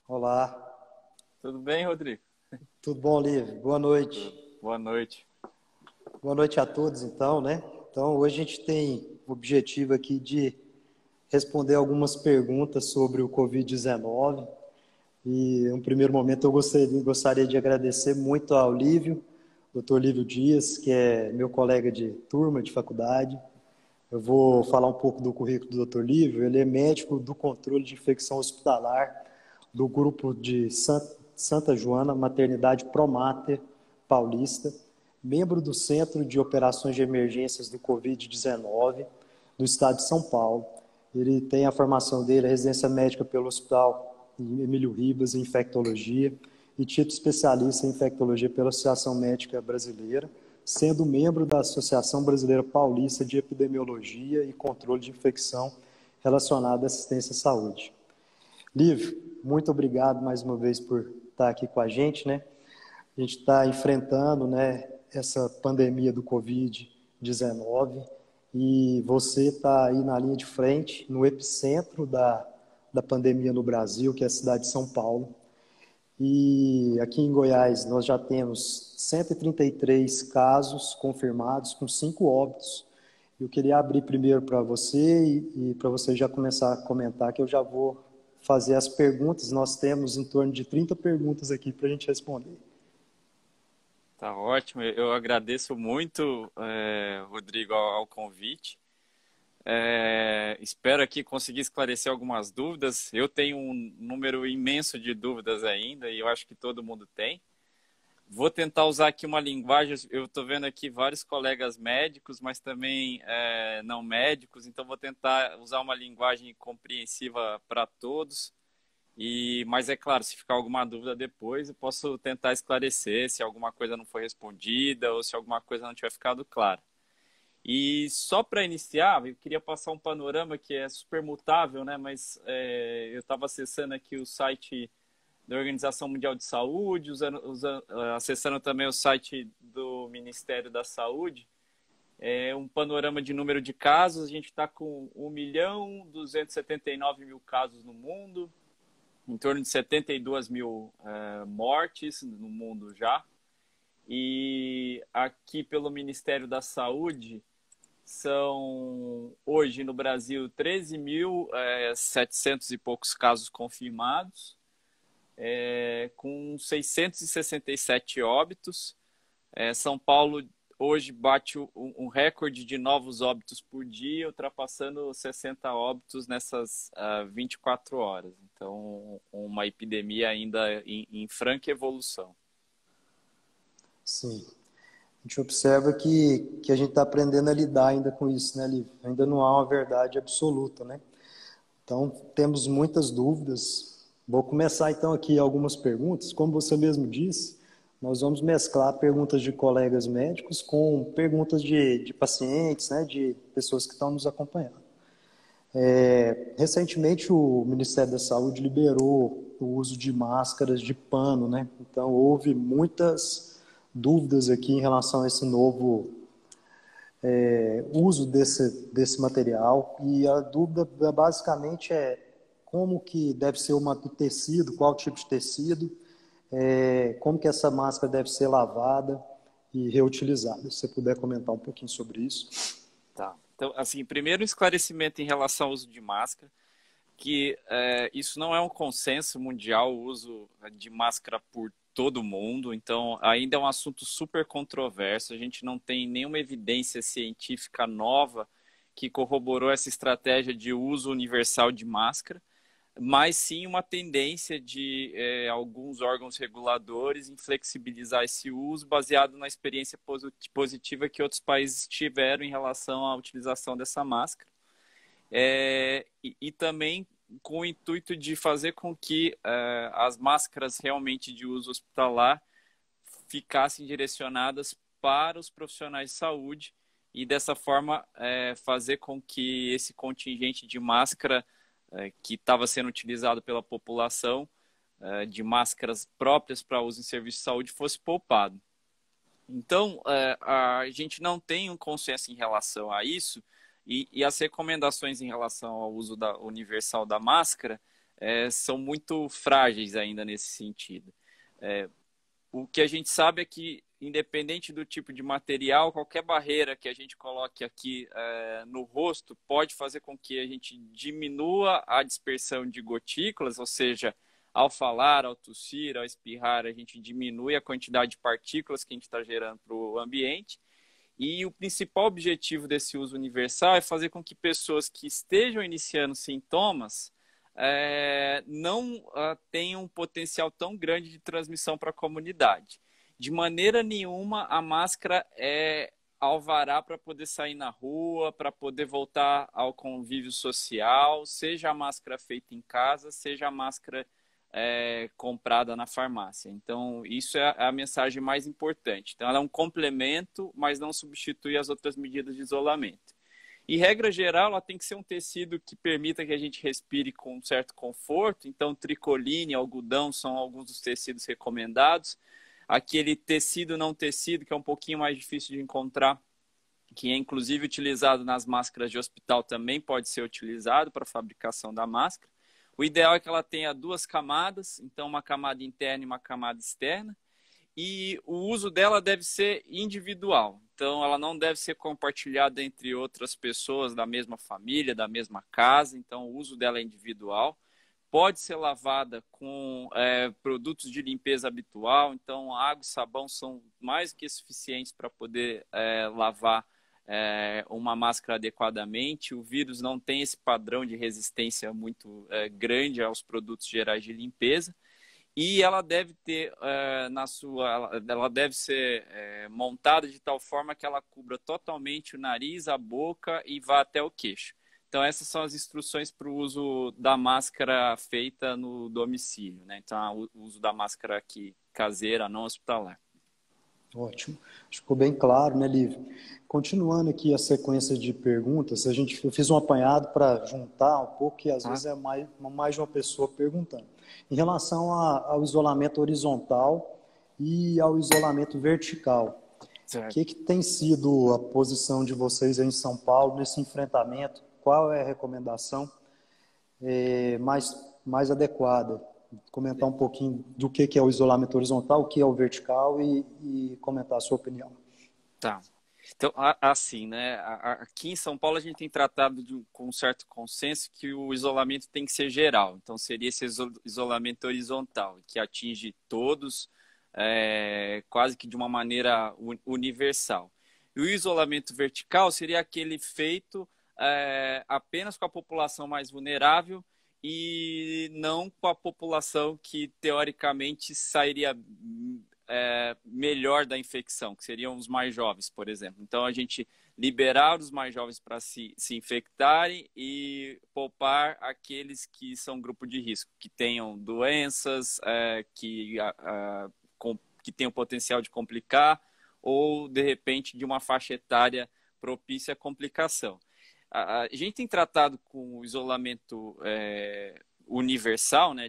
Olá, Tudo bem, Rodrigo? tudo bom, Lívia? Boa noite. Tudo. Boa noite. Boa noite a todos, então, né? Então, hoje a gente tem o objetivo aqui de responder algumas perguntas sobre o Covid-19. E, em um primeiro momento, eu gostaria de agradecer muito ao Lívio, Dr. Lívio Dias, que é meu colega de turma, de faculdade. Eu vou falar um pouco do currículo do Dr. Lívio. Ele é médico do controle de infecção hospitalar do grupo de Santa Joana, Maternidade Promater Paulista, membro do Centro de Operações de Emergências do Covid-19 do Estado de São Paulo. Ele tem a formação dele, a residência médica pelo Hospital Emílio Ribas, em infectologia, e título especialista em infectologia pela Associação Médica Brasileira, sendo membro da Associação Brasileira Paulista de Epidemiologia e Controle de Infecção relacionada à assistência à saúde. Lívio, muito obrigado mais uma vez por estar aqui com a gente, né? A gente está enfrentando, né, essa pandemia do Covid-19 e você está aí na linha de frente, no epicentro da pandemia no Brasil, que é a cidade de São Paulo. E aqui em Goiás nós já temos 133 casos confirmados, com 5 óbitos. Eu queria abrir primeiro para você e para você já começar a comentar, que eu já vou fazer as perguntas. Nós temos em torno de 30 perguntas aqui para a gente responder. Tá ótimo. Eu agradeço muito, Rodrigo, ao convite. Espero aqui conseguir esclarecer algumas dúvidas. Eu tenho um número imenso de dúvidas ainda e eu acho que todo mundo tem. Vou tentar usar aqui uma linguagem. Eu estou vendo aqui vários colegas médicos, mas também não médicos, então vou tentar usar uma linguagem compreensiva para todos. Mas é claro, se ficar alguma dúvida depois, eu posso tentar esclarecer se alguma coisa não foi respondida ou se alguma coisa não tiver ficado clara. E só para iniciar, eu queria passar um panorama que é super mutável, né? Mas eu estava acessando aqui o site da Organização Mundial de Saúde, acessando também o site do Ministério da Saúde. É um panorama de número de casos, a gente está com 1.279.000 casos no mundo, em torno de 72 mil mortes no mundo já. E aqui pelo Ministério da Saúde, são hoje no Brasil 13.700 e poucos casos confirmados, com 667 óbitos. São Paulo hoje bate um recorde de novos óbitos por dia, ultrapassando 60 óbitos nessas 24 horas. Então, uma epidemia ainda em franca evolução. Sim. A gente observa que a gente está aprendendo a lidar ainda com isso, né, Lívia? Ainda não há uma verdade absoluta, né? Então, temos muitas dúvidas. Vou começar então aqui algumas perguntas. Como você mesmo disse, nós vamos mesclar perguntas de colegas médicos com perguntas de pacientes, né, de pessoas que estão nos acompanhando. Recentemente, o Ministério da Saúde liberou o uso de máscaras de pano, né? Então, houve muitas dúvidas aqui em relação a esse novo uso desse material. E a dúvida basicamente é como que deve ser o tecido, qual tipo de tecido, como que essa máscara deve ser lavada e reutilizada. Se você puder comentar um pouquinho sobre isso. Tá. Então, assim, primeiro um esclarecimento em relação ao uso de máscara, que isso não é um consenso mundial, o uso de máscara por todo mundo, então ainda é um assunto super controverso, a gente não tem nenhuma evidência científica nova que corroborou essa estratégia de uso universal de máscara, mas sim uma tendência de alguns órgãos reguladores em flexibilizar esse uso baseado na experiência positiva que outros países tiveram em relação à utilização dessa máscara. E também com o intuito de fazer com que as máscaras realmente de uso hospitalar ficassem direcionadas para os profissionais de saúde e dessa forma fazer com que esse contingente de máscara que estava sendo utilizado pela população, de máscaras próprias para uso em serviço de saúde, fosse poupado. Então, a gente não tem um consenso em relação a isso, e as recomendações em relação ao uso universal da máscara são muito frágeis ainda nesse sentido. O que a gente sabe é que, independente do tipo de material, qualquer barreira que a gente coloque aqui no rosto pode fazer com que a gente diminua a dispersão de gotículas, ou seja, ao falar, ao tossir, ao espirrar, a gente diminui a quantidade de partículas que a gente está gerando para o ambiente. E o principal objetivo desse uso universal é fazer com que pessoas que estejam iniciando sintomas não tenham um potencial tão grande de transmissão para a comunidade. De maneira nenhuma, a máscara é alvará para poder sair na rua, para poder voltar ao convívio social, seja a máscara feita em casa, seja a máscara comprada na farmácia. Então, isso é a mensagem mais importante. Então, ela é um complemento, mas não substitui as outras medidas de isolamento. E, regra geral, ela tem que ser um tecido que permita que a gente respire com um certo conforto. Então, tricoline, algodão são alguns dos tecidos recomendados. Aquele tecido não tecido, que é um pouquinho mais difícil de encontrar, que é inclusive utilizado nas máscaras de hospital, também pode ser utilizado para a fabricação da máscara. O ideal é que ela tenha 2 camadas, então uma camada interna e uma camada externa. E o uso dela deve ser individual. Então, ela não deve ser compartilhada entre outras pessoas da mesma família, da mesma casa. Então, o uso dela é individual. Pode ser lavada com produtos de limpeza habitual. Então, água e sabão são mais que suficientes para poder lavar uma máscara adequadamente. O vírus não tem esse padrão de resistência muito grande aos produtos gerais de limpeza. E ela deve ter ela deve ser montada de tal forma que ela cubra totalmente o nariz, a boca e vá até o queixo. Então, essas são as instruções para o uso da máscara feita no domicílio, né? Então, o uso da máscara aqui caseira, não hospitalar. Ótimo. Ficou bem claro, né, Lívia? Continuando aqui a sequência de perguntas, eu fiz um apanhado para juntar um pouco, que às vezes é mais de uma pessoa perguntando. Em relação ao isolamento horizontal e ao isolamento vertical, o que tem sido a posição de vocês aí em São Paulo nesse enfrentamento? Qual é a recomendação mais adequada? Comentar um pouquinho do que é o isolamento horizontal, o que é o vertical e comentar a sua opinião. Tá. Então, assim, né? Aqui em São Paulo a gente tem tratado com um certo consenso que o isolamento tem que ser geral. Então, seria esse isolamento horizontal, que atinge todos quase que de uma maneira universal. E o isolamento vertical seria aquele feito apenas com a população mais vulnerável e não com a população que, teoricamente, sairia melhor da infecção, que seriam os mais jovens, por exemplo. Então, a gente liberar os mais jovens para se infectarem e poupar aqueles que são grupo de risco, que tenham doenças, que tenham potencial de complicar ou, de repente, de uma faixa etária propícia à complicação. A gente tem tratado com o isolamento universal, né,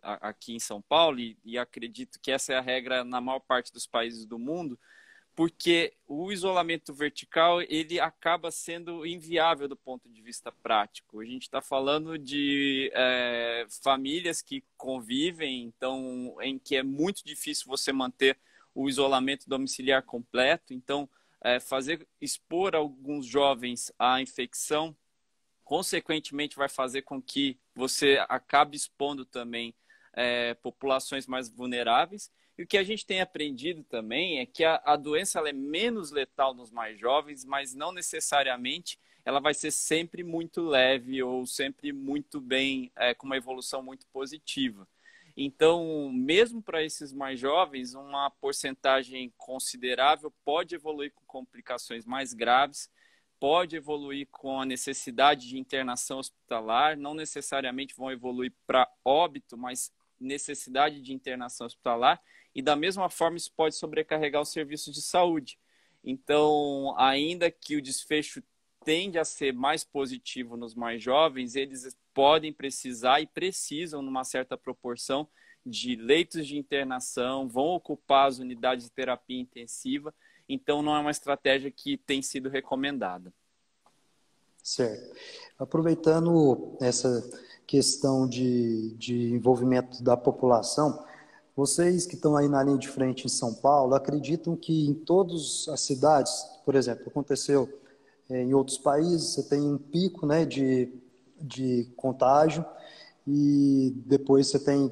aqui em São Paulo, e acredito que essa é a regra na maior parte dos países do mundo, porque o isolamento vertical ele acaba sendo inviável do ponto de vista prático. A gente está falando de famílias que convivem, então, em que é muito difícil você manter o isolamento domiciliar completo. Então, expor alguns jovens à infecção, consequentemente, vai fazer com que você acabe expondo também populações mais vulneráveis. E o que a gente tem aprendido também é que a doença ela é menos letal nos mais jovens, mas não necessariamente ela vai ser sempre muito leve ou sempre muito bem, com uma evolução muito positiva. Então, mesmo para esses mais jovens, uma porcentagem considerável pode evoluir com complicações mais graves, pode evoluir com a necessidade de internação hospitalar, não necessariamente vão evoluir para óbito, mas necessidade de internação hospitalar, e da mesma forma isso pode sobrecarregar os serviços de saúde. Então, ainda que o desfecho tende a ser mais positivo nos mais jovens, eles podem precisar e precisam, numa certa proporção, de leitos de internação, vão ocupar as unidades de terapia intensiva, então não é uma estratégia que tem sido recomendada. Certo. Aproveitando questão de envolvimento da população. Vocês que estão aí na linha de frente em São Paulo, acreditam que em todas as cidades, por exemplo, aconteceu em outros países, você tem um pico, né, de contágio e depois você tem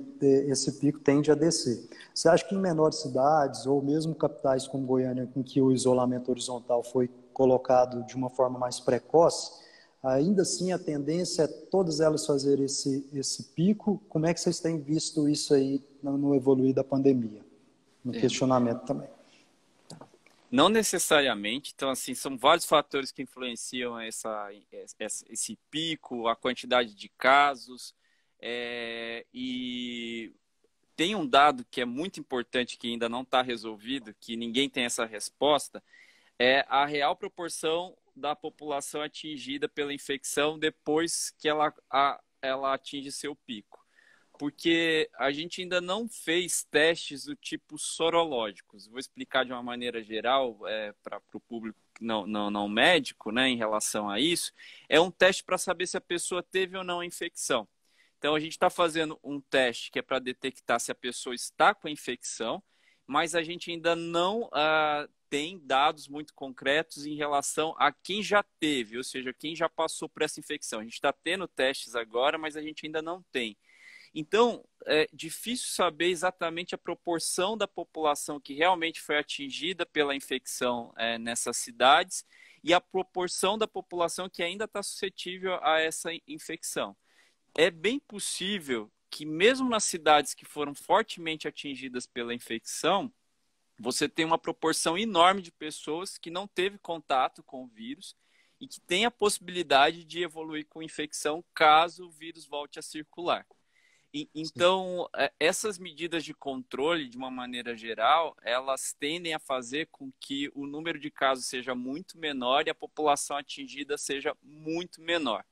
esse pico tende a descer. Você acha que em menores cidades ou mesmo capitais como Goiânia, em que o isolamento horizontal foi colocado de uma forma mais precoce, ainda assim a tendência é todas elas fazerem esse pico? Como é que vocês têm visto isso aí no evoluir da pandemia? No questionamento também. Não necessariamente, então assim, são vários fatores que influenciam esse pico, a quantidade de casos, e tem um dado que é muito importante que ainda não está resolvido, que ninguém tem essa resposta, é a real proporção da população atingida pela infecção depois que ela atinge seu pico. Porque a gente ainda não fez testes do tipo sorológicos. Vou explicar de uma maneira geral para o público não médico, né, em relação a isso. É um teste para saber se a pessoa teve ou não a infecção. Então, a gente está fazendo um teste que é para detectar se a pessoa está com a infecção, mas a gente ainda não tem dados muito concretos em relação a quem já teve, ou seja, quem já passou por essa infecção. A gente está tendo testes agora, mas a gente ainda não tem. Então, é difícil saber exatamente a proporção da população que realmente foi atingida pela infecção nessas cidades e a proporção da população que ainda está suscetível a essa infecção. É bem possível que mesmo nas cidades que foram fortemente atingidas pela infecção, você tem uma proporção enorme de pessoas que não teve contato com o vírus e que tem a possibilidade de evoluir com infecção caso o vírus volte a circular. Então, essas medidas de controle, de uma maneira geral, elas tendem a fazer com que o número de casos seja muito menor e a população atingida seja muito menor.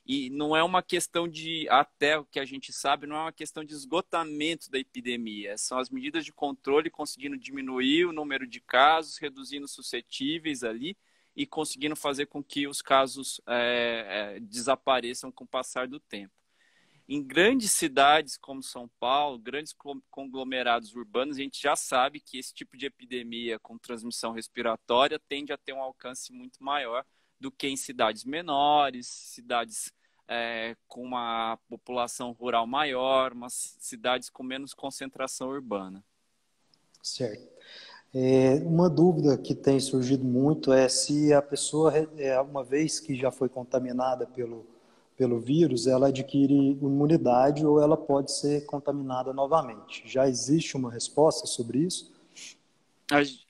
E não é uma questão de, até o que a gente sabe, não é uma questão de esgotamento da epidemia. São as medidas de controle conseguindo diminuir o número de casos, reduzindo suscetíveis ali e conseguindo fazer com que os casos desapareçam com o passar do tempo. Em grandes cidades como São Paulo, grandes conglomerados urbanos, a gente já sabe que esse tipo de epidemia com transmissão respiratória tende a ter um alcance muito maior do que em cidades menores, cidades com uma população rural maior, cidades com menos concentração urbana. Certo. Uma dúvida que tem surgido muito é se a pessoa, uma vez que já foi contaminada pelo vírus, ela adquire imunidade ou ela pode ser contaminada novamente. Já existe uma resposta sobre isso?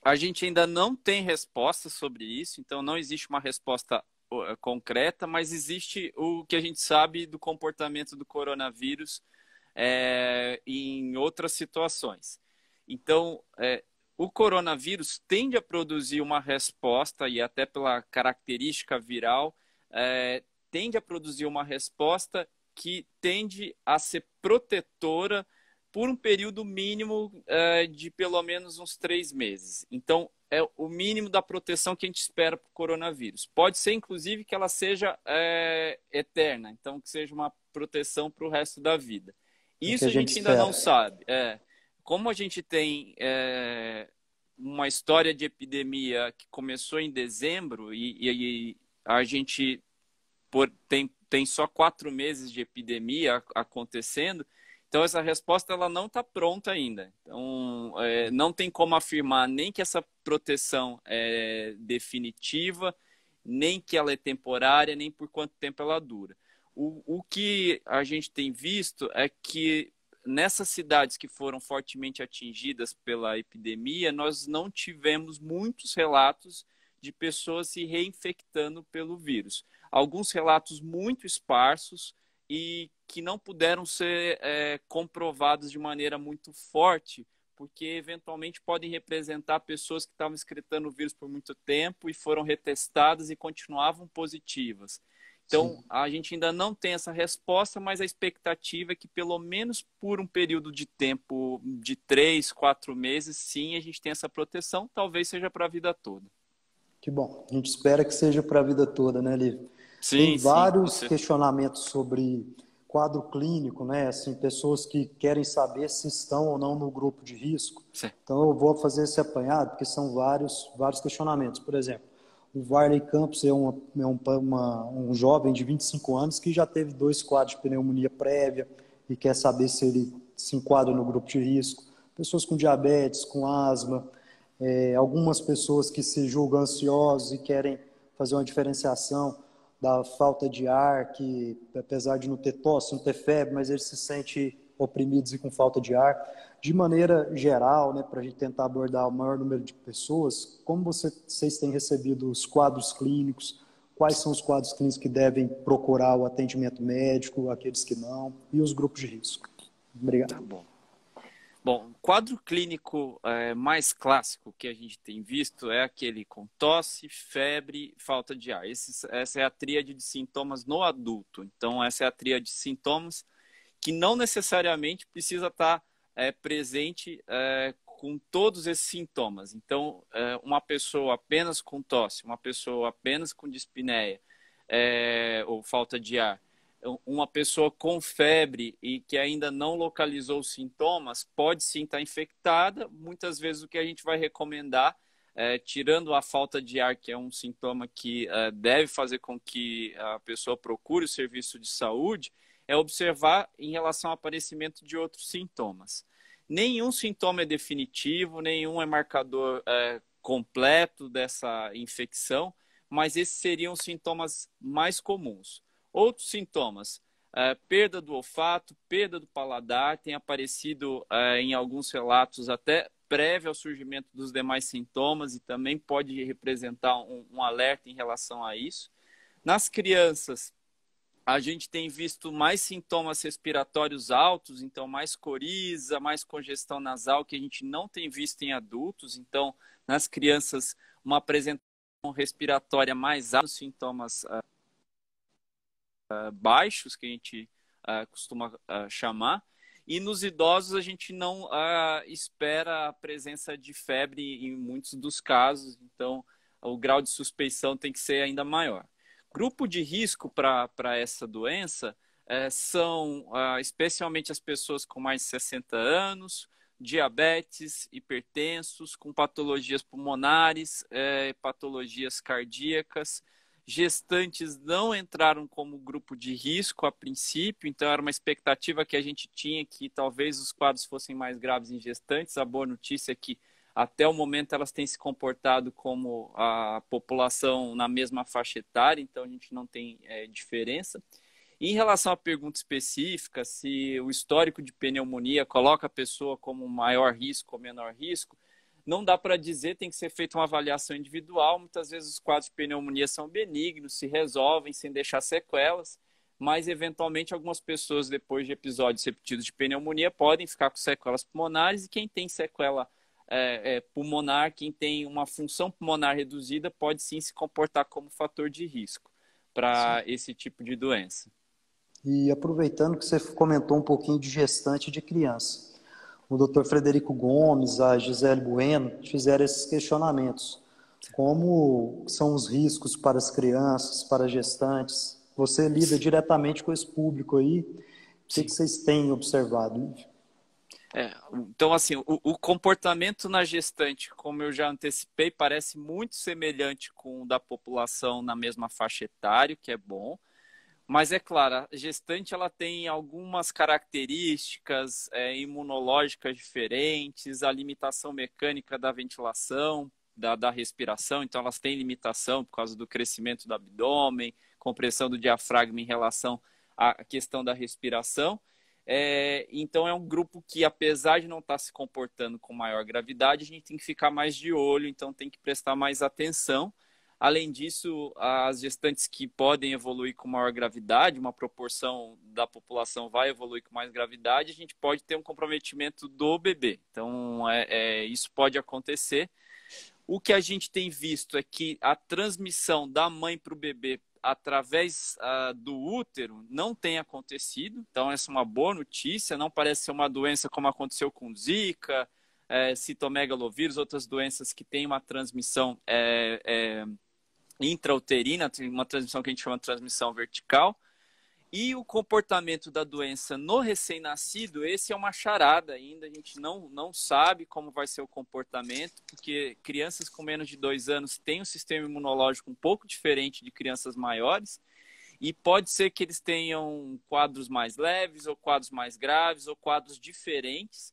A gente ainda não tem resposta sobre isso, então não existe uma resposta concreta, mas existe o que a gente sabe do comportamento do coronavírus em outras situações. Então, o coronavírus tende a produzir uma resposta, e até pela característica viral, tende a produzir uma resposta que tende a ser protetora por um período mínimo de pelo menos uns 3 meses. Então, é o mínimo da proteção que a gente espera para o coronavírus. Pode ser, inclusive, que ela seja eterna, então que seja uma proteção para o resto da vida. Isso a gente ainda não sabe. Como a gente tem uma história de epidemia que começou em dezembro e a gente tem só 4 meses de epidemia acontecendo, então essa resposta ela não está pronta ainda. Então, não tem como afirmar nem que essa proteção é definitiva, nem que ela é temporária, nem por quanto tempo ela dura. O que a gente tem visto é que nessas cidades que foram fortemente atingidas pela epidemia, nós não tivemos muitos relatos de pessoas se reinfectando pelo vírus. Alguns relatos muito esparsos e que não puderam ser comprovados de maneira muito forte, porque eventualmente podem representar pessoas que estavam excretando o vírus por muito tempo e foram retestadas e continuavam positivas. Então, sim, a gente ainda não tem essa resposta, mas a expectativa é que pelo menos por um período de tempo de 3, 4 meses, sim, a gente tem essa proteção, talvez seja para a vida toda. Que bom. A gente espera que seja para a vida toda, né, Lívia? Sim, Tem sim. vários questionamentos sobre quadro clínico, né? Assim, pessoas que querem saber se estão ou não no grupo de risco. Sim. Então, eu vou fazer esse apanhado, porque são vários questionamentos. Por exemplo, o Varley Campos é um jovem de 25 anos que já teve 2 quadros de pneumonia prévia e quer saber se ele se enquadra no grupo de risco. Pessoas com diabetes, com asma, algumas pessoas que se julgam ansiosas e querem fazer uma diferenciação da falta de ar, que apesar de não ter tosse, não ter febre, mas eles se sentem oprimidos e com falta de ar. De maneira geral, né, para a gente tentar abordar o maior número de pessoas, como vocês têm recebido os quadros clínicos, quais são os quadros clínicos que devem procurar o atendimento médico, aqueles que não, e os grupos de risco? Obrigado. Tá bom. Bom, o quadro clínico mais clássico que a gente tem visto é aquele com tosse, febre, falta de ar. Essa é a tríade de sintomas no adulto. Então, essa é a tríade de sintomas que não necessariamente precisa estar presente com todos esses sintomas. Então, uma pessoa apenas com tosse, uma pessoa apenas com dispneia ou falta de ar, uma pessoa com febre e que ainda não localizou os sintomas, pode sim estar infectada. Muitas vezes o que a gente vai recomendar, tirando a falta de ar, que é um sintoma que deve fazer com que a pessoa procure o serviço de saúde, é observar em relação ao aparecimento de outros sintomas. Nenhum sintoma é definitivo, nenhum é marcador completo dessa infecção, mas esses seriam os sintomas mais comuns. Outros sintomas, perda do olfato, perda do paladar, tem aparecido em alguns relatos até prévio ao surgimento dos demais sintomas e também pode representar um alerta em relação a isso. Nas crianças, a gente tem visto mais sintomas respiratórios altos, então mais coriza, mais congestão nasal, que a gente não tem visto em adultos. Então, nas crianças, uma apresentação respiratória mais alta, sintomas baixos, que a gente costuma chamar. E nos idosos, a gente não espera a presença de febre em muitos dos casos, então o grau de suspeição tem que ser ainda maior. Grupo de risco para essa doença são especialmente as pessoas com mais de 60 anos, diabetes, hipertensos, com patologias pulmonares, patologias cardíacas. Gestantes não entraram como grupo de risco a princípio, então era uma expectativa que a gente tinha que talvez os quadros fossem mais graves em gestantes. A boa notícia é que até o momento elas têm se comportado como a população na mesma faixa etária, então a gente não tem diferença. E em relação à pergunta específica, se o histórico de pneumonia coloca a pessoa como maior risco ou menor risco, não dá para dizer, tem que ser feita uma avaliação individual. Muitas vezes os quadros de pneumonia são benignos, se resolvem sem deixar sequelas, mas eventualmente algumas pessoas, depois de episódios repetidos de pneumonia, podem ficar com sequelas pulmonares, e quem tem sequela pulmonar, quem tem uma função pulmonar reduzida, pode sim se comportar como fator de risco para esse tipo de doença. E aproveitando que você comentou um pouquinho de gestante e de criança, o Dr. Frederico Gomes, a Gisele Bueno fizeram esses questionamentos. Como são os riscos para as crianças, para as gestantes? Você lida diretamente com esse público aí. O que vocês têm observado? Então, assim, o comportamento na gestante, como eu já antecipei, parece muito semelhante com o da população na mesma faixa etária, que é bom. Mas é claro, a gestante ela tem algumas características imunológicas diferentes, a limitação mecânica da ventilação, da respiração, então elas têm limitação por causa do crescimento do abdômen, compressão do diafragma em relação à questão da respiração. Então é um grupo que, apesar de não estar se comportando com maior gravidade, a gente tem que ficar mais de olho, então tem que prestar mais atenção. Além disso, as gestantes que podem evoluir com maior gravidade, uma proporção da população vai evoluir com mais gravidade, a gente pode ter um comprometimento do bebê. Então, isso pode acontecer. O que a gente tem visto é que a transmissão da mãe para o bebê através do útero não tem acontecido. Então, essa é uma boa notícia. Não parece ser uma doença como aconteceu com Zika, citomegalovírus, outras doenças que têm uma transmissão intrauterina, uma transmissão que a gente chama de transmissão vertical. E o comportamento da doença no recém-nascido, esse é uma charada ainda, a gente não sabe como vai ser o comportamento, porque crianças com menos de 2 anos têm um sistema imunológico um pouco diferente de crianças maiores, e pode ser que eles tenham quadros mais leves, ou quadros mais graves, ou quadros diferentes.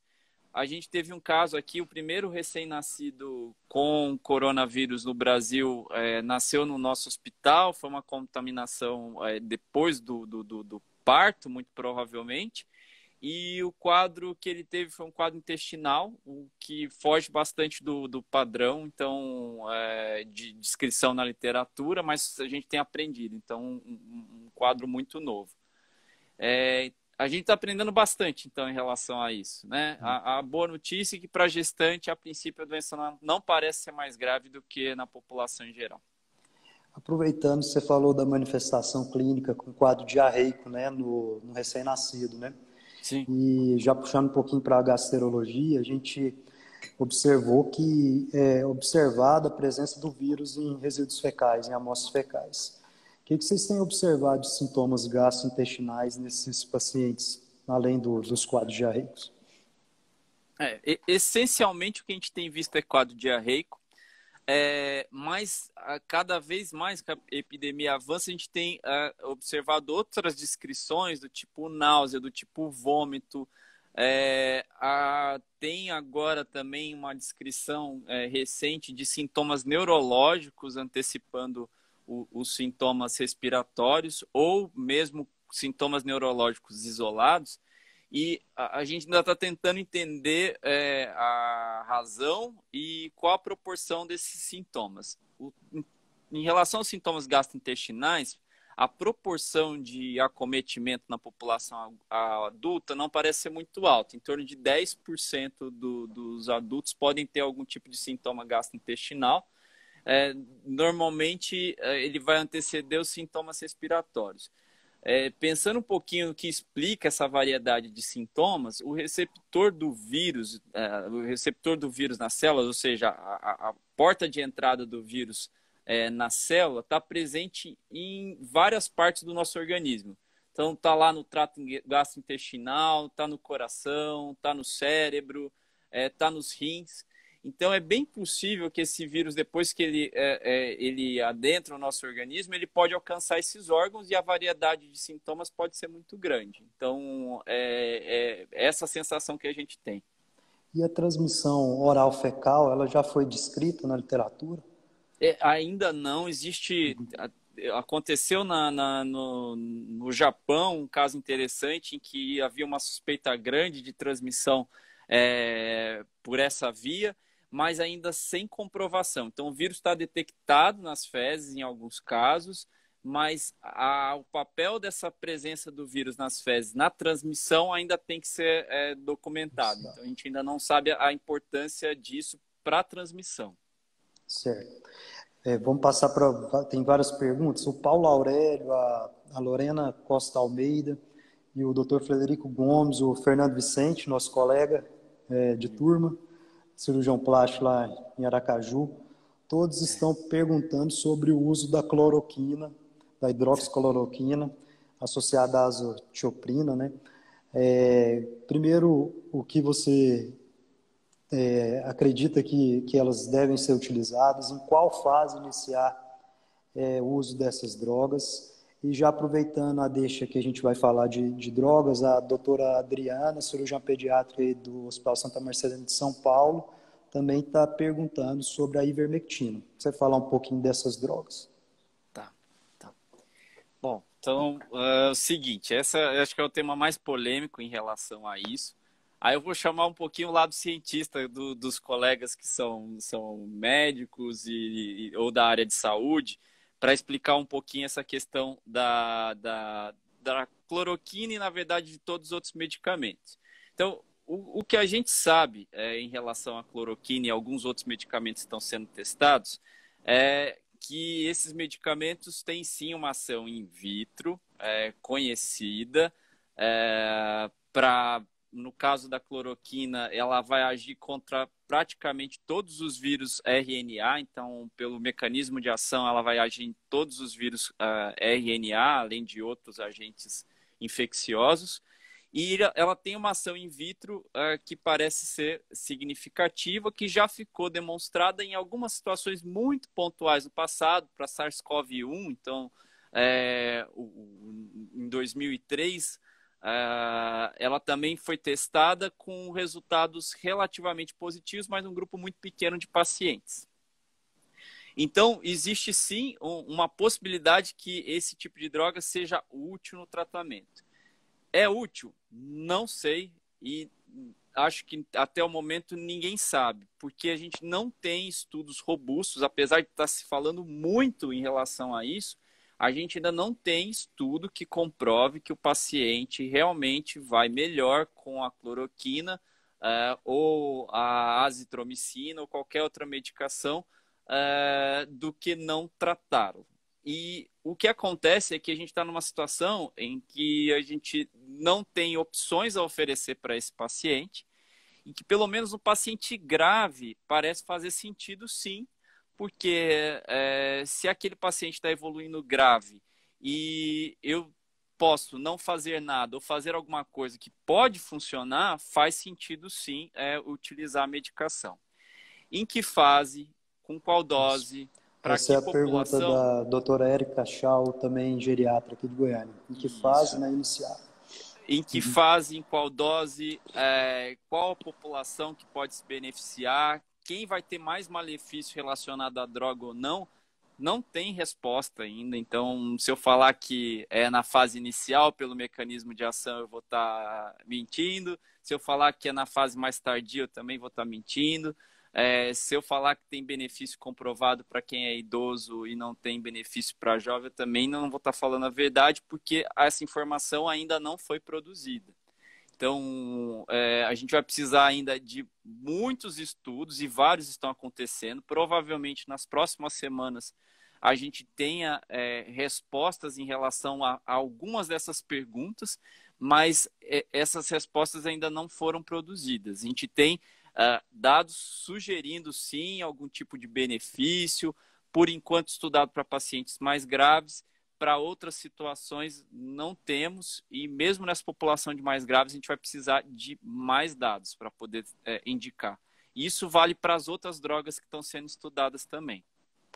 A gente teve um caso aqui, o primeiro recém-nascido com coronavírus no Brasil nasceu no nosso hospital, foi uma contaminação depois do parto, muito provavelmente, e o quadro que ele teve foi um quadro intestinal, o que foge bastante do padrão, então, de descrição na literatura, mas a gente tem aprendido, então, um quadro muito novo. A gente está aprendendo bastante, então, em relação a isso, né? A boa notícia é que, para gestante, a princípio, a doença não parece ser mais grave do que na população em geral. Aproveitando, você falou da manifestação clínica com quadro diarreico, né, no recém-nascido, né? Sim. E já puxando um pouquinho para a gastroenterologia, a gente observou que é observada a presença do vírus em resíduos fecais, em amostras fecais. O que vocês têm observado de sintomas gastrointestinais nesses pacientes, além dos quadros diarreicos? Essencialmente, o que a gente tem visto é quadro diarreico, mas cada vez mais que a epidemia avança, a gente tem observado outras descrições do tipo náusea, do tipo vômito. Tem agora também uma descrição recente de sintomas neurológicos antecipando os sintomas respiratórios ou mesmo sintomas neurológicos isolados. E a gente ainda está tentando entender a razão e qual a proporção desses sintomas. Em relação aos sintomas gastrointestinais, a proporção de acometimento na população adulta não parece ser muito alta. Em torno de 10% dos adultos podem ter algum tipo de sintoma gastrointestinal. Normalmente, ele vai anteceder os sintomas respiratórios. Pensando um pouquinho no que explica essa variedade de sintomas, o receptor do vírus nas células, ou seja, a porta de entrada do vírus na célula, está presente em várias partes do nosso organismo. Então, está lá no trato gastrointestinal, está no coração, está no cérebro, está nos rins. Então, é bem possível que esse vírus, depois que ele adentra o nosso organismo, ele pode alcançar esses órgãos e a variedade de sintomas pode ser muito grande. Então, é essa sensação que a gente tem. E a transmissão oral-fecal, ela já foi descrita na literatura? Ainda não existe. Aconteceu no Japão um caso interessante em que havia uma suspeita grande de transmissão por essa via, mas ainda sem comprovação. Então, o vírus está detectado nas fezes em alguns casos, mas o papel dessa presença do vírus nas fezes na transmissão ainda tem que ser documentado. Então, a gente ainda não sabe a importância disso para a transmissão. Certo. Vamos passar para... Tem várias perguntas. O Paulo Aurélio, a Lorena Costa Almeida e o Dr. Frederico Gomes, o Fernando Vicente, nosso colega de turma, cirurgião plástico lá em Aracaju, todos estão perguntando sobre o uso da cloroquina, da hidroxicloroquina, associada à azotioprina, né? Primeiro, o que você acredita que elas devem ser utilizadas, em qual fase iniciar o uso dessas drogas? E já aproveitando a deixa que a gente vai falar de drogas, a doutora Adriana, cirurgiã pediátrica do Hospital Santa Marcelina de São Paulo, também está perguntando sobre a ivermectina. Você falar um pouquinho dessas drogas? Tá. Bom, então, é o seguinte, acho que é o tema mais polêmico em relação a isso. Aí eu vou chamar um pouquinho o lado cientista dos colegas que são médicos ou da área de saúde, para explicar um pouquinho essa questão da cloroquina e, na verdade, de todos os outros medicamentos. Então, o que a gente sabe em relação à cloroquina e alguns outros medicamentos que estão sendo testados é que esses medicamentos têm sim uma ação in vitro conhecida no caso da cloroquina, ela vai agir contra praticamente todos os vírus RNA, então, pelo mecanismo de ação, ela vai agir em todos os vírus RNA, além de outros agentes infecciosos. E ela tem uma ação in vitro que parece ser significativa, que já ficou demonstrada em algumas situações muito pontuais no passado, para SARS-CoV-1. Então, em 2003, ela também foi testada com resultados relativamente positivos, mas um grupo muito pequeno de pacientes. Então, existe sim uma possibilidade que esse tipo de droga seja útil no tratamento. É útil? Não sei, e acho que até o momento ninguém sabe, porque a gente não tem estudos robustos, apesar de estar se falando muito em relação a isso, a gente ainda não tem estudo que comprove que o paciente realmente vai melhor com a cloroquina ou a azitromicina ou qualquer outra medicação do que não tratá-lo. E o que acontece é que a gente está numa situação em que a gente não tem opções a oferecer para esse paciente e que, pelo menos no paciente grave, parece fazer sentido sim, porque se aquele paciente está evoluindo grave e eu posso não fazer nada ou fazer alguma coisa que pode funcionar, faz sentido sim utilizar a medicação. Em que fase, com qual dose, para Essa é que a pergunta população? da doutora Érica Schau, também geriatra aqui de Goiânia. Em que fase, Isso. né, inicial? Em que Uhum. fase, em qual dose, qual a população que pode se beneficiar, quem vai ter mais malefício relacionado à droga ou não, não tem resposta ainda. Então, se eu falar que é na fase inicial, pelo mecanismo de ação, eu vou estar mentindo. Se eu falar que é na fase mais tardia, eu também vou estar mentindo. Se eu falar que tem benefício comprovado para quem é idoso e não tem benefício para jovem, eu também não vou estar falando a verdade, porque essa informação ainda não foi produzida. Então, a gente vai precisar ainda de muitos estudos, e vários estão acontecendo. Provavelmente, nas próximas semanas, a gente tenha respostas em relação a algumas dessas perguntas, mas essas respostas ainda não foram produzidas. A gente tem dados sugerindo, sim, algum tipo de benefício, por enquanto estudado para pacientes mais graves. Para outras situações não temos, e mesmo nessa população de mais graves a gente vai precisar de mais dados para poder indicar. Isso vale para as outras drogas que estão sendo estudadas também.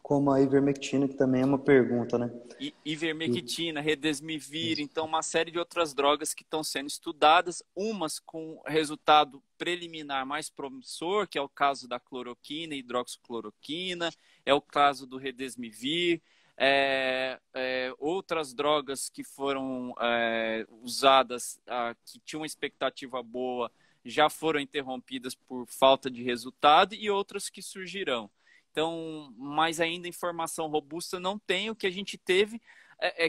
Como a ivermectina, que também é uma pergunta, né? Ivermectina, Redesmivir, então uma série de outras drogas que estão sendo estudadas, umas com resultado preliminar mais promissor, que é o caso da cloroquina, hidroxicloroquina, é o caso do Redesmivir, outras drogas que foram usadas, que tinham uma expectativa boa, já foram interrompidas por falta de resultado, e outras que surgirão. Então, mas ainda informação robusta não tem. O que a gente teve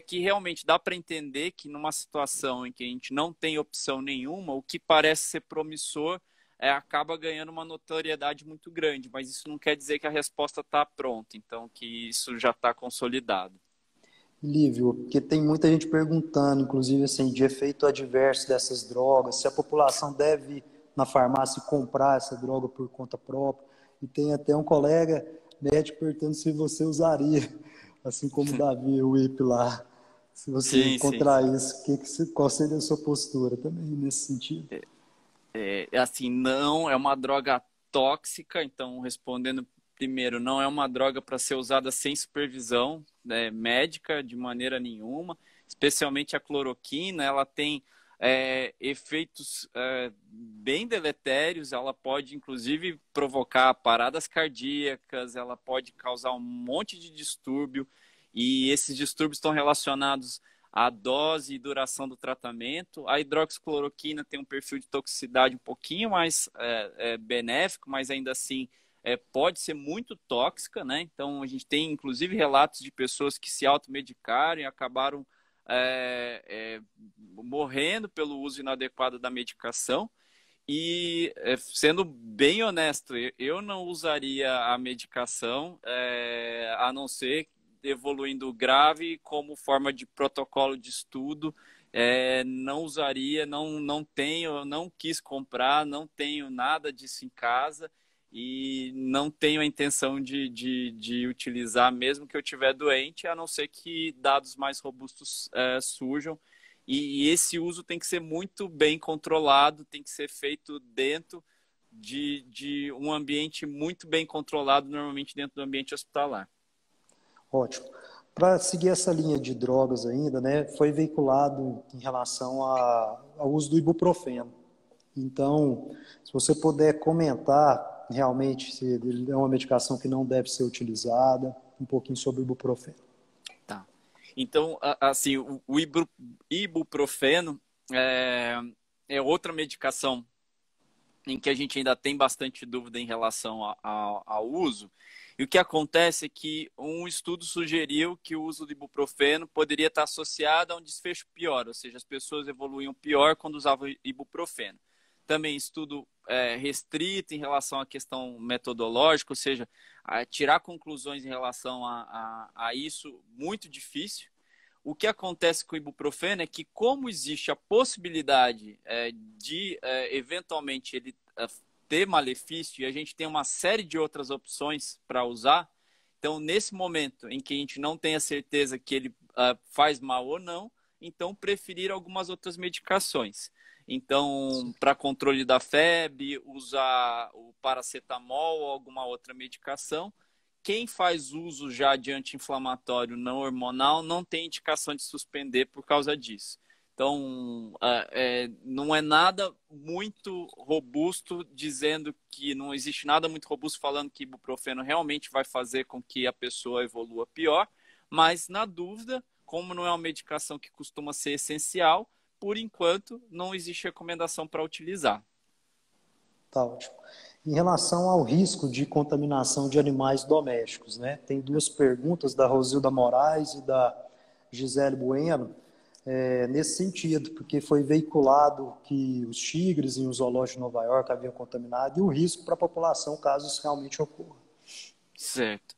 que realmente dá para entender que numa situação em que a gente não tem opção nenhuma, o que parece ser promissor acaba ganhando uma notoriedade muito grande, mas isso não quer dizer que a resposta está pronta, então que isso já está consolidado. Lívio, porque tem muita gente perguntando, inclusive, assim, de efeito adverso dessas drogas, se a população deve ir na farmácia comprar essa droga por conta própria. E tem até um colega médico perguntando se você usaria, assim como o Davi, o IP lá, se você Sim, sim. encontrar isso, qual seria a sua postura também nesse sentido? Assim, não é uma droga tóxica, então respondendo primeiro, não é uma droga para ser usada sem supervisão médica de maneira nenhuma, especialmente a cloroquina, ela tem efeitos bem deletérios, ela pode inclusive provocar paradas cardíacas, ela pode causar um monte de distúrbio, e esses distúrbios estão relacionados à dose e duração do tratamento. A hidroxicloroquina tem um perfil de toxicidade um pouquinho mais benéfico, mas ainda assim pode ser muito tóxica, né? Então a gente tem inclusive relatos de pessoas que se automedicaram e acabaram morrendo pelo uso inadequado da medicação. E sendo bem honesto, eu não usaria a medicação a não ser evoluindo grave como forma de protocolo de estudo. Não usaria, não tenho, não quis comprar, não tenho nada disso em casa e não tenho a intenção de utilizar mesmo que eu estiver doente, a não ser que dados mais robustos surjam. e esse uso tem que ser muito bem controlado, tem que ser feito dentro de um ambiente muito bem controlado, normalmente dentro do ambiente hospitalar. Ótimo. Para seguir essa linha de drogas ainda, né, foi veiculado em relação ao uso do ibuprofeno. Então, se você puder comentar realmente se ele é uma medicação que não deve ser utilizada, um pouquinho sobre o ibuprofeno. Tá. Então, assim, o ibuprofeno é outra medicação em que a gente ainda tem bastante dúvida em relação ao uso. E o que acontece é que um estudo sugeriu que o uso do ibuprofeno poderia estar associado a um desfecho pior, ou seja, as pessoas evoluíam pior quando usavam ibuprofeno. Também estudo restrito em relação à questão metodológica, ou seja, tirar conclusões em relação a isso, muito difícil. O que acontece com o ibuprofeno é que, como existe a possibilidade de, eventualmente, ele ter malefício, e a gente tem uma série de outras opções para usar, então, nesse momento em que a gente não tem a certeza que ele faz mal ou não, então, preferir algumas outras medicações. Então, para controle da febre, usar o paracetamol ou alguma outra medicação. Quem faz uso já de anti-inflamatório não hormonal não tem indicação de suspender por causa disso. Então, não é nada muito robusto dizendo que não existe nada muito robusto falando que ibuprofeno realmente vai fazer com que a pessoa evolua pior, mas na dúvida, como não é uma medicação que costuma ser essencial, por enquanto não existe recomendação para utilizar. Tá ótimo. Em relação ao risco de contaminação de animais domésticos, né? Tem duas perguntas da Rosilda Moraes e da Gisele Bueno, nesse sentido, porque foi veiculado que os tigres em um zoológico de Nova York haviam contaminado e o risco para a população caso isso realmente ocorra. Certo.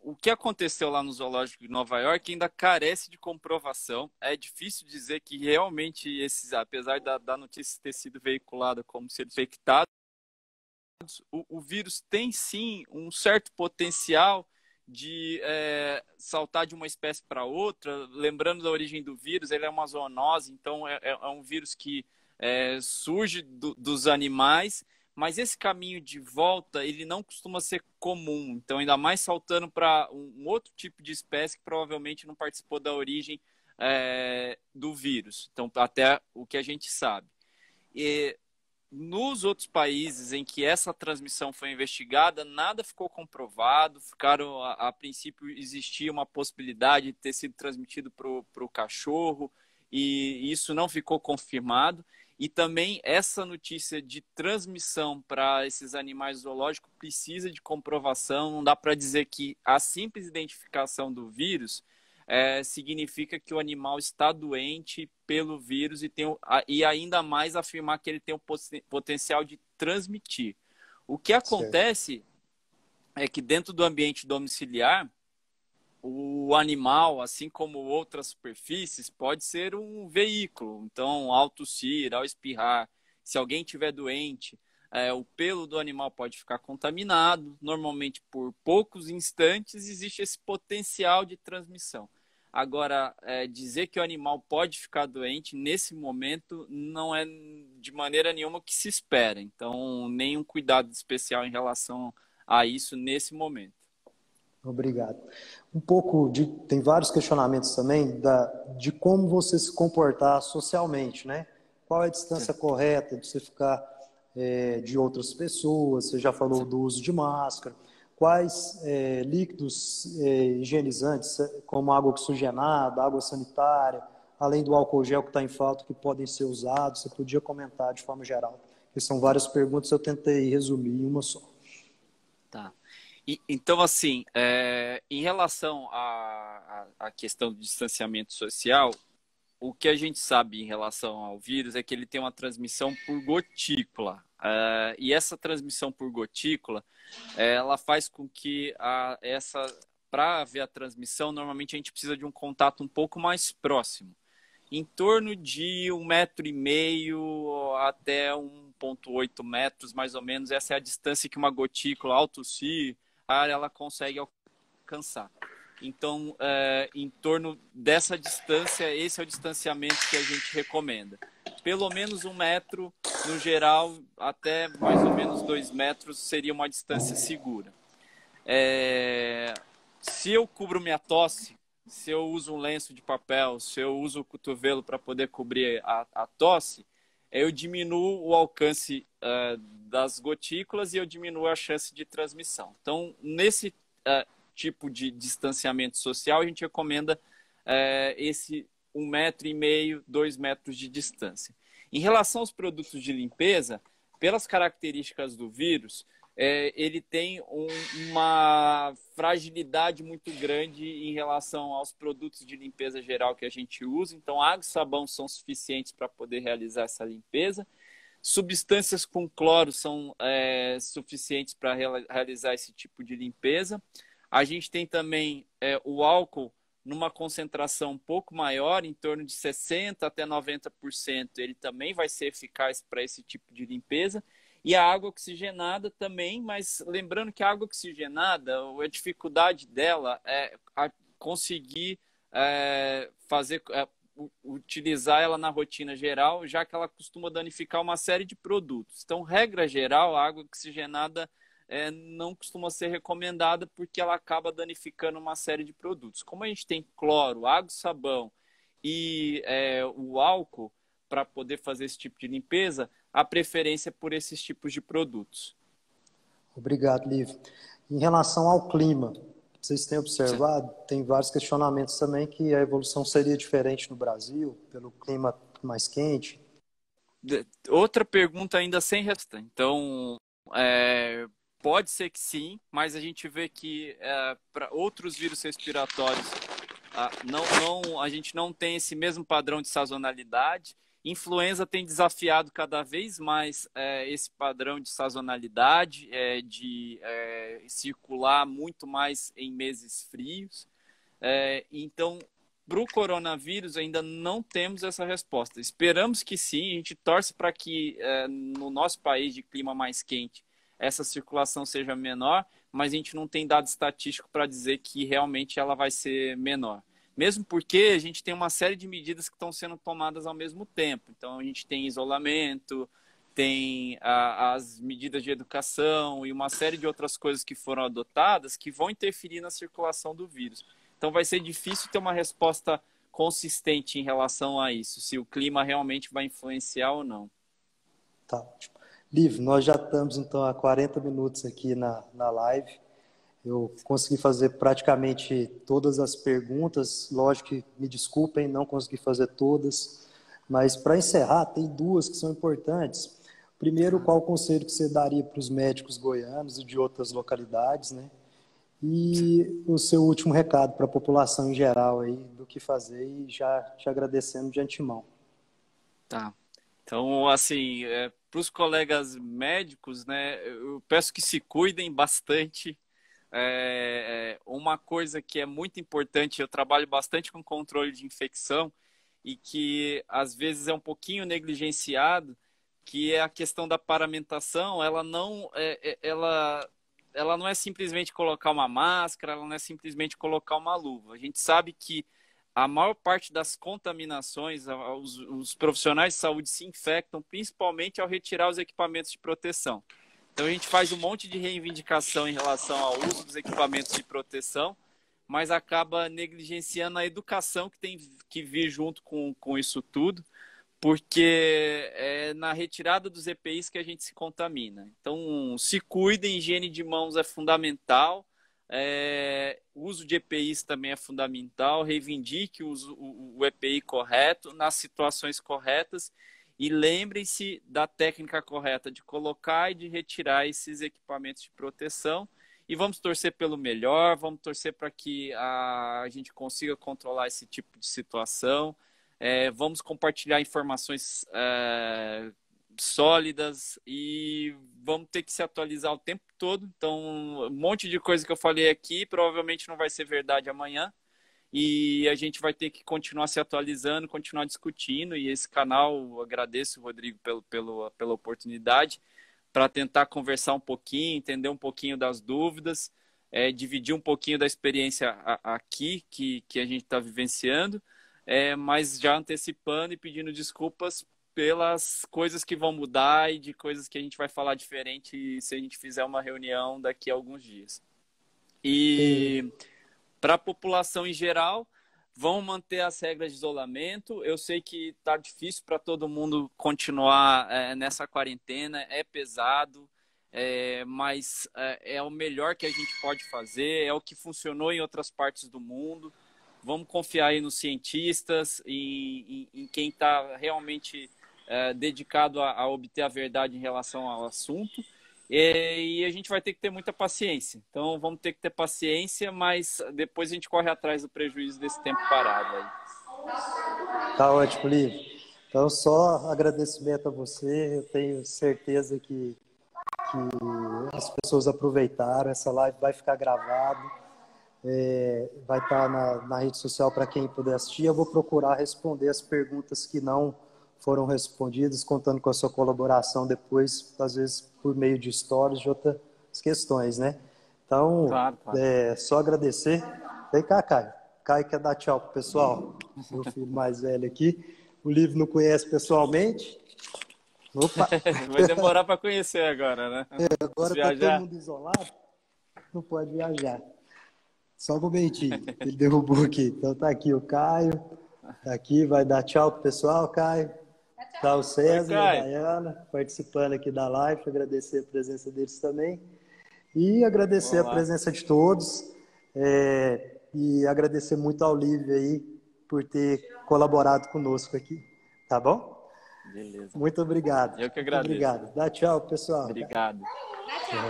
O que aconteceu lá no zoológico de Nova York ainda carece de comprovação. É difícil dizer que realmente esses, apesar da notícia ter sido veiculada como ser infectados, o vírus tem sim um certo potencial de saltar de uma espécie para outra. Lembrando da origem do vírus, ele é uma zoonose, então é um vírus que surge dos animais, mas esse caminho de volta ele não costuma ser comum. Então, ainda mais saltando para um outro tipo de espécie que provavelmente não participou da origem do vírus. Então, até o que a gente sabe. E, nos outros países em que essa transmissão foi investigada, nada ficou comprovado. A princípio, existia uma possibilidade de ter sido transmitido para o cachorro, e isso não ficou confirmado. E também essa notícia de transmissão para esses animais zoológicos precisa de comprovação. Não dá para dizer que a simples identificação do vírus significa que o animal está doente pelo vírus e ainda mais afirmar que ele tem o potencial de transmitir. O que acontece é que dentro do ambiente domiciliar, o animal, assim como outras superfícies, pode ser um veículo. Então, ao tossir, ao espirrar, se alguém estiver doente, o pelo do animal pode ficar contaminado. Normalmente, por poucos instantes, existe esse potencial de transmissão. Agora, dizer que o animal pode ficar doente nesse momento não é de maneira nenhuma o que se espera. Então, nenhum cuidado especial em relação a isso nesse momento. Obrigado. Tem vários questionamentos também de como você se comportar socialmente, né? Qual é a distância correta de você ficar de outras pessoas? Você já falou do uso de máscara. Quais líquidos higienizantes, como água oxigenada, água sanitária, além do álcool gel que está em falta, que podem ser usados? Você podia comentar de forma geral. Porque são várias perguntas, eu tentei resumir em uma só. Tá. Então, assim, em relação à questão do distanciamento social, o que a gente sabe em relação ao vírus é que ele tem uma transmissão por gotícula. E essa transmissão por gotícula, ela faz com que para haver a transmissão, normalmente a gente precisa de um contato um pouco mais próximo. Em torno de 1,5 m até 1,8 metros, mais ou menos. Essa é a distância que uma gotícula, ao tossir, ela consegue alcançar. Então, em torno dessa distância, esse é o distanciamento que a gente recomenda. Pelo menos 1 metro, no geral, até mais ou menos 2 metros seria uma distância segura. Se eu cubro minha tosse, se eu uso um lenço de papel, se eu uso o cotovelo para poder cobrir a tosse, eu diminuo o alcance das gotículas e eu diminuo a chance de transmissão. Então, nesse tipo de distanciamento social, a gente recomenda esse 1,5 m, 2 metros de distância. Em relação aos produtos de limpeza, pelas características do vírus, ele tem uma fragilidade muito grande em relação aos produtos de limpeza geral que a gente usa. Então, água e sabão são suficientes para poder realizar essa limpeza. Substâncias com cloro são suficientes para realizar esse tipo de limpeza. A gente tem também o álcool numa concentração um pouco maior, em torno de 60% até 90%. Ele também vai ser eficaz para esse tipo de limpeza. E a água oxigenada também, mas lembrando que a água oxigenada, a dificuldade dela é conseguir utilizar ela na rotina geral, já que ela costuma danificar uma série de produtos. Então, regra geral, a água oxigenada não costuma ser recomendada porque ela acaba danificando uma série de produtos. Como a gente tem cloro, água, sabão e o álcool para poder fazer esse tipo de limpeza, a preferência por esses tipos de produtos. Obrigado, Lívio. Em relação ao clima, vocês têm observado, tem vários questionamentos também que a evolução seria diferente no Brasil, pelo clima mais quente. Outra pergunta ainda sem resposta. Então, pode ser que sim, mas a gente vê que para outros vírus respiratórios a gente não tem esse mesmo padrão de sazonalidade. Influenza tem desafiado cada vez mais esse padrão de sazonalidade, de circular muito mais em meses frios. Então, para o coronavírus ainda não temos essa resposta. Esperamos que sim, a gente torce para que no nosso país de clima mais quente essa circulação seja menor, mas a gente não tem dado estatístico para dizer que realmente ela vai ser menor. Mesmo porque a gente tem uma série de medidas que estão sendo tomadas ao mesmo tempo. Então, a gente tem isolamento, tem as medidas de educação e uma série de outras coisas que foram adotadas que vão interferir na circulação do vírus. Então, vai ser difícil ter uma resposta consistente em relação a isso, se o clima realmente vai influenciar ou não. Tá ótimo. Lívio, nós já estamos então há 40 minutos aqui na live. Eu consegui fazer praticamente todas as perguntas. Lógico que me desculpem, não consegui fazer todas. Mas para encerrar, tem duas que são importantes. Primeiro, qual o conselho que você daria para os médicos goianos e de outras localidades, né? E o seu último recado para a população em geral aí, do que fazer, e já te agradecendo de antemão. Tá. Então, assim, para os colegas médicos, né, eu peço que se cuidem bastante. Uma coisa que é muito importante, eu trabalho bastante com controle de infecção e que às vezes é um pouquinho negligenciado, que é a questão da paramentação. Ela não é simplesmente colocar uma máscara, ela não é simplesmente colocar uma luva. A gente sabe que a maior parte das contaminações, os profissionais de saúde se infectam principalmente ao retirar os equipamentos de proteção. Então a gente faz um monte de reivindicação em relação ao uso dos equipamentos de proteção, mas acaba negligenciando a educação que tem que vir junto com isso tudo, porque é na retirada dos EPIs que a gente se contamina. Então, se cuidem, higiene de mãos é fundamental, o uso de EPIs também é fundamental, reivindique o EPI correto nas situações corretas e lembrem-se da técnica correta de colocar e de retirar esses equipamentos de proteção. E vamos torcer pelo melhor, vamos torcer para que a gente consiga controlar esse tipo de situação. Vamos compartilhar informações sólidas e vamos ter que se atualizar o tempo todo. Então, um monte de coisa que eu falei aqui provavelmente não vai ser verdade amanhã. E a gente vai ter que continuar se atualizando, continuar discutindo. E esse canal, agradeço, Rodrigo, pela oportunidade para tentar conversar um pouquinho, entender um pouquinho das dúvidas. dividir um pouquinho da experiência aqui que a gente está vivenciando, mas já antecipando e pedindo desculpas pelas coisas que vão mudar e de coisas que a gente vai falar diferente se a gente fizer uma reunião daqui a alguns dias. E para a população em geral, vão manter as regras de isolamento. Eu sei que está difícil para todo mundo continuar nessa quarentena, é pesado, mas é o melhor que a gente pode fazer, é o que funcionou em outras partes do mundo. Vamos confiar aí nos cientistas, em quem está realmente dedicado a obter a verdade em relação ao assunto. E a gente vai ter que ter muita paciência. Então, vamos ter que ter paciência, mas depois a gente corre atrás do prejuízo desse tempo parado aí. Tá ótimo, Lívio. Então, só agradecimento a você. Eu tenho certeza que as pessoas aproveitaram. Essa live vai ficar gravada. Vai estar na rede social para quem puder assistir. Eu vou procurar responder as perguntas que não foram respondidas, contando com a sua colaboração depois, às vezes por meio de stories, de outras questões, né? Então, claro. Só agradecer. Vem cá, Caio. Caio quer dar tchau pro pessoal, meu filho mais velho aqui. O Lívio não conhece pessoalmente. Opa! Vai demorar para conhecer agora, né? Agora tá todo mundo isolado, não pode viajar. Só um momentinho, ele derrubou aqui. Então tá aqui o Caio, tá aqui, vai dar tchau pro pessoal, Caio. Tá o César e a Dayana participando aqui da live, agradecer a presença deles também. E agradecer a presença de todos. E agradecer muito ao Lívio aí por ter colaborado conosco aqui. Tá bom? Beleza. Muito obrigado. Eu que agradeço. Muito obrigado. Dá tchau, pessoal. Obrigado. Tchau.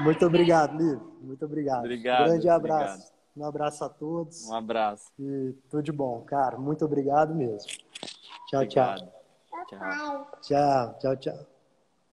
Muito obrigado, Lívio. Muito obrigado. Obrigado. Um grande abraço. Obrigado. Um abraço a todos. Um abraço. E tudo de bom, cara. Muito obrigado mesmo. Tchau, obrigado. Tchau.